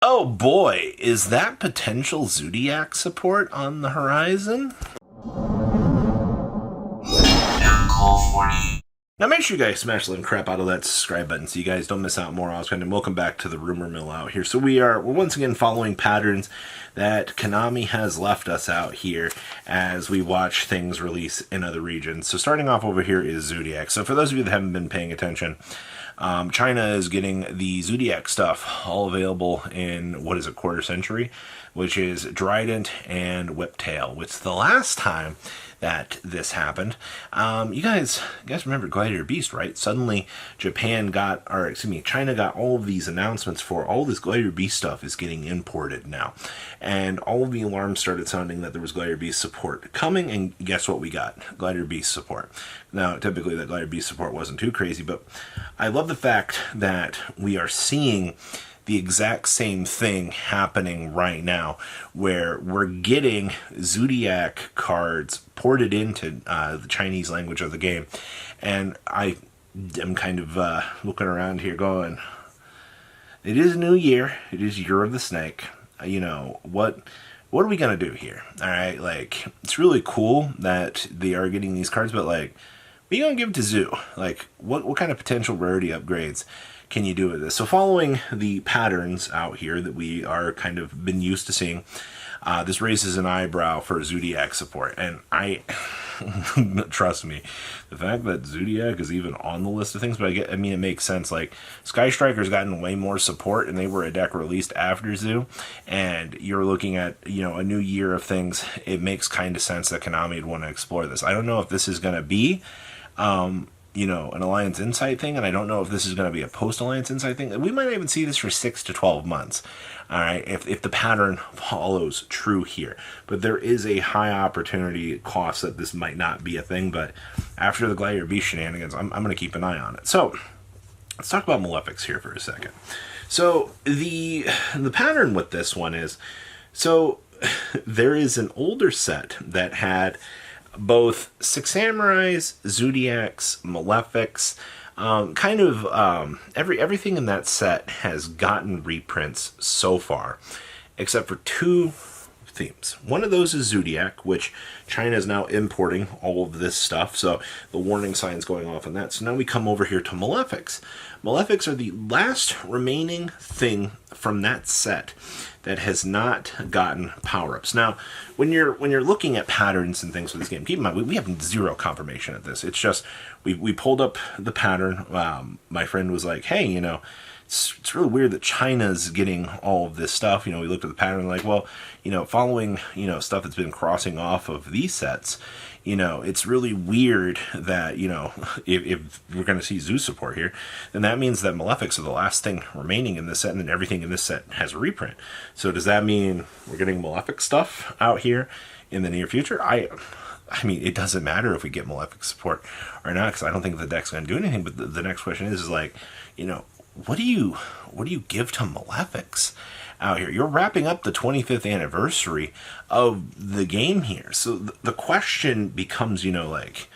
Oh boy, is that potential Zodiac support on the horizon? Now make sure you guys smash the crap out of that subscribe button so you guys don't miss out more. And welcome back to the rumor mill out here. So we're once again following patterns that Konami has left us out here as we watch things release in other regions. So starting off over here is Zodiac. So for those of you that haven't been paying attention, China is getting the Zodiac stuff all available in, what is it, quarter century, which is Trident and Whiptail, which the last time that this happened, you guys remember Gladiator Beast, right? Suddenly China got all of these announcements for all this Gladiator Beast stuff is getting imported now. And all of the alarms started sounding that there was Gladiator Beast support coming, and guess what we got? Gladiator Beast support. Now, typically that Gladiator Beast support wasn't too crazy, but I love the fact that we are seeing the exact same thing happening right now, where we're getting Zodiac cards ported into the Chinese language of the game. And I am kind of looking around here going, it is a new year. It is Year of the Snake. You know, what are we going to do here? All right, like, it's really cool that they are getting these cards, but like, what are you going to give it to Zoo? Like, what kind of potential rarity upgrades can you do with this? So following the patterns out here that we are kind of been used to seeing, this raises an eyebrow for Zodiac support. And I, trust me, the fact that Zodiac is even on the list of things, but I mean, it makes sense. Like, Sky Striker's gotten way more support, and they were a deck released after Zoo, and you're looking at, you know, a new year of things. It makes kind of sense that Konami would want to explore this. I don't know if this is going to be you know, an Alliance Insight thing, and I don't know if this is going to be a post-Alliance Insight thing. We might even see this for 6 to 12 months, all right, if the pattern follows true here. But there is a high opportunity cost that this might not be a thing, but after the Gladiator Beast shenanigans, I'm going to keep an eye on it. So, let's talk about Malefics here for a second. So, the pattern with this one is, so there is an older set that had both Six Samurais, Zodiacs, Malefics, everything in that set has gotten reprints so far, except for two themes. One of those is Zodiac, which China is now importing all of this stuff, so the warning signs going off on that. So now we come over here to Malefics. Malefics are the last remaining thing from that set that has not gotten power-ups. Now, when you're looking at patterns and things for this game, keep in mind, we have zero confirmation of this. It's just, we pulled up the pattern. My friend was like, hey, you know, it's really weird that China's getting all of this stuff. You know, we looked at the pattern like, well, you know, following, you know, stuff that's been crossing off of these sets, you know, it's really weird that, you know, if we're going to see Zoo support here, then that means that Malefics are the last thing remaining in this set, and then everything in this set has a reprint. So does that mean we're getting Malefic stuff out here in the near future? I mean, it doesn't matter if we get Malefic support or not, because I don't think the deck's going to do anything. But the next question is like, you know, what do you give to Malefics out here? You're wrapping up the 25th anniversary of the game here. So the question becomes, you know, like,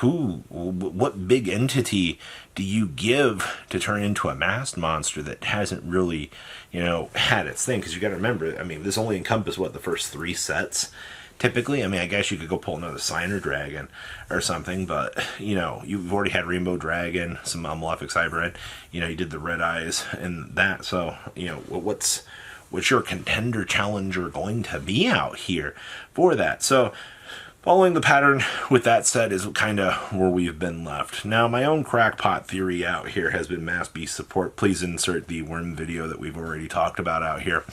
what big entity do you give to turn into a masked monster that hasn't really, you know, had its thing? Because you got to remember, I mean, this only encompassed, what, the first 3 sets? Typically, I mean, I guess you could go pull another Signer Dragon or something, but, you know, you've already had Rainbow Dragon, some Malefic Hybrid, you know, you did the Red Eyes and that, so, you know, what's your contender challenger going to be out here for that? So, following the pattern with that set is kind of where we've been left. Now, my own crackpot theory out here has been Mass Beast support. Please insert the worm video that we've already talked about out here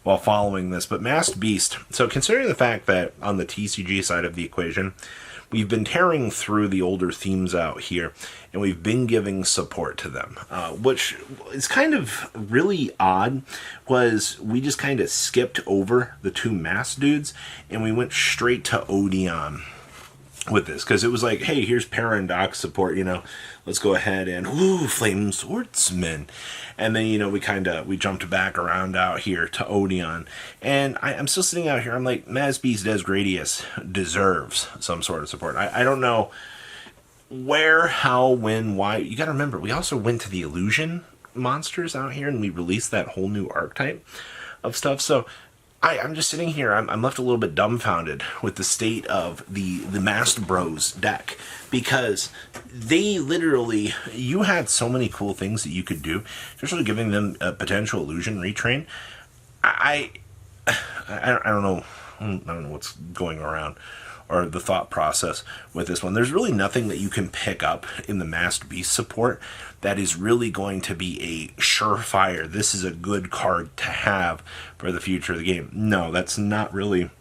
while following this. But Masked Beast, so considering the fact that on the TCG side of the equation, we've been tearing through the older themes out here, and we've been giving support to them, which is kind of really odd, was we just kind of skipped over the 2 masked dudes, and we went straight to Odeon with this, because it was like, hey, here's Paradox support, you know, let's go ahead and, ooh, Flame Swordsman. And then, you know, we jumped back around out here to Odeon. And I'm still sitting out here, I'm like, Masbeast Desgradius deserves some sort of support. I don't know where, how, when, why. You got to remember, we also went to the Illusion monsters out here, and we released that whole new archetype of stuff. So I'm just sitting here, I'm left a little bit dumbfounded with the state of the Masked Bros deck, because they literally, you had so many cool things that you could do, especially giving them a potential illusion retrain. I don't know. I don't know what's going around, or the thought process with this one. There's really nothing that you can pick up in the Masked Beast support that is really going to be a surefire, this is a good card to have for the future of the game. No, that's not really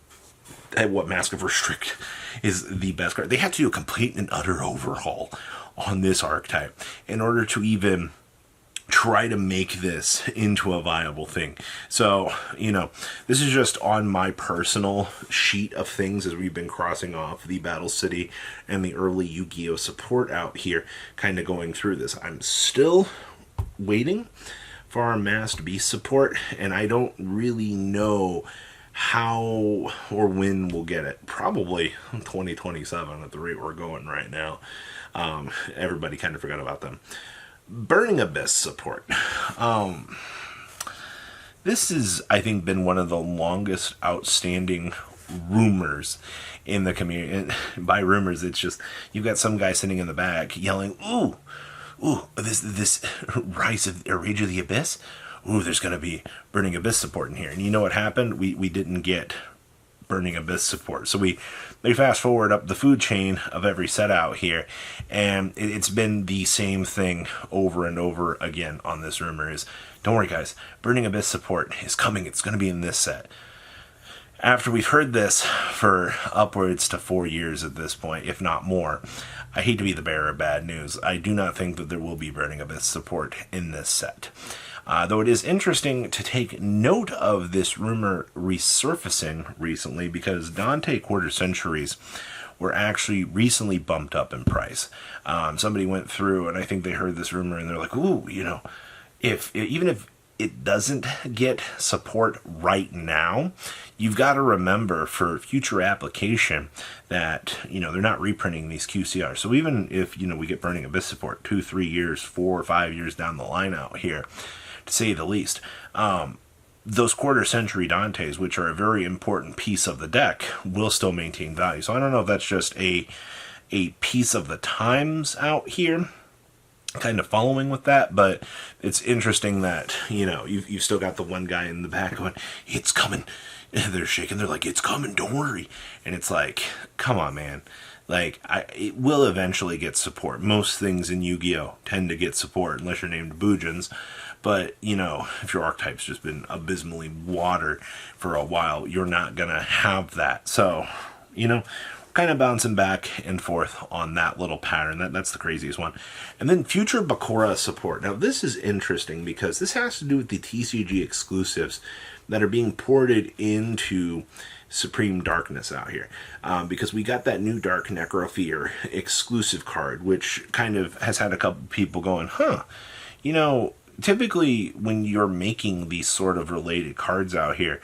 what Mask of Restrict is the best card. They have to do a complete and utter overhaul on this archetype in order to even try to make this into a viable thing. So, this is just on my personal sheet of things as we've been crossing off the Battle City and the early Yu-Gi-Oh support out here, kind of going through this. I'm still waiting for our Masked Beast support, and I don't really know how or when we'll get it. Probably 2027 at the rate we're going right now. Everybody kind of forgot about them. Burning Abyss support. This has, I think, been one of the longest outstanding rumors in the community. And by rumors, it's just, you've got some guy sitting in the back yelling, ooh, this Rise of, or Rage of the Abyss? Ooh, there's going to be Burning Abyss support in here. And you know what happened? We didn't get Burning Abyss support. So we fast forward up the food chain of every set out here, and it's been the same thing over and over again on this rumor is, don't worry guys, Burning Abyss support is coming. It's going to be in this set. After we've heard this for upwards to 4 years at this point, if not more, I hate to be the bearer of bad news. I do not think that there will be Burning Abyss support in this set. Though it is interesting to take note of this rumor resurfacing recently, because Dante Quarter Centuries were actually recently bumped up in price. Somebody went through, and I think they heard this rumor, and they're like, ooh, even if it doesn't get support right now, you've got to remember for future application that, they're not reprinting these QCRs. So even if, we get Burning Abyss support 2, 3 years, 4 or 5 years down the line out here, to say the least, those Quarter Century Dantes, which are a very important piece of the deck, will still maintain value. So I don't know if that's just a piece of the times out here, kind of following with that, but it's interesting that, you've still got the one guy in the back going, it's coming. They're shaking. They're like, it's coming. Don't worry. And it's like, come on, man. Like, it will eventually get support. Most things in Yu-Gi-Oh! Tend to get support, unless you're named Boojins. But, if your archetype's just been abysmally water for a while, you're not going to have that. So, kind of bouncing back and forth on that little pattern. That's the craziest one. And then future Bakura support. Now, this is interesting because this has to do with the TCG exclusives that are being ported into Supreme Darkness out here, because we got that new Dark Necrofear exclusive card, which kind of has had a couple people going, typically when you're making these sort of related cards out here,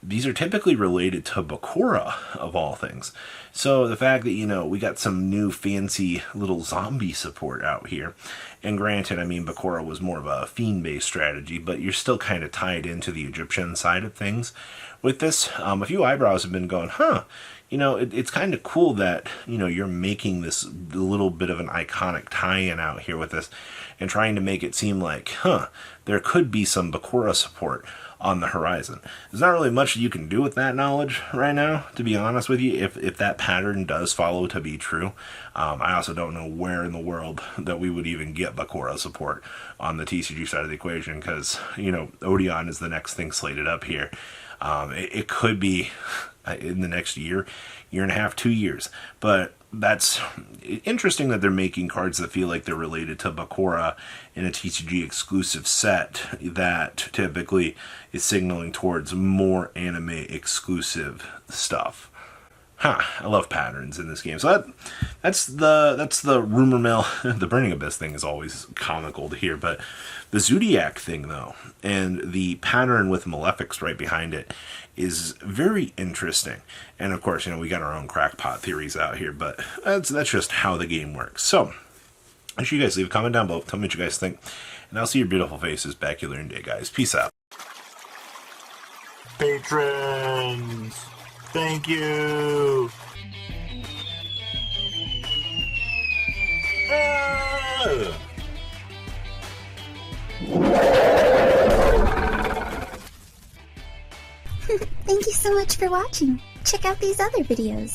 these are typically related to Bakura, of all things. So the fact that, we got some new fancy little zombie support out here, and granted, Bakura was more of a fiend-based strategy, but you're still kind of tied into the Egyptian side of things. With this, a few eyebrows have been going, it's kind of cool that, you're making this little bit of an iconic tie-in out here with this, and trying to make it seem like, there could be some Bakura support on the horizon. There's not really much you can do with that knowledge right now, to be honest with you, if that pattern does follow to be true. I also don't know where in the world that we would even get Bakura support on the TCG side of the equation, because, Odeon is the next thing slated up here. It could be in the next year and a half, 2 years, but that's interesting that they're making cards that feel like they're related to Bakura in a TCG exclusive set that typically is signaling towards more anime exclusive stuff. I love patterns in this game. So that's the rumor mill. The Burning Abyss thing is always comical to hear, but the Zodiac thing, though, and the pattern with Malefics right behind it is very interesting. And of course, we got our own crackpot theories out here, but that's just how the game works. So, make sure you guys leave a comment down below. Tell me what you guys think. and I'll see your beautiful faces back here later in the day, guys. Peace out. Patrons, thank you. Thank you so much for watching. Check out these other videos.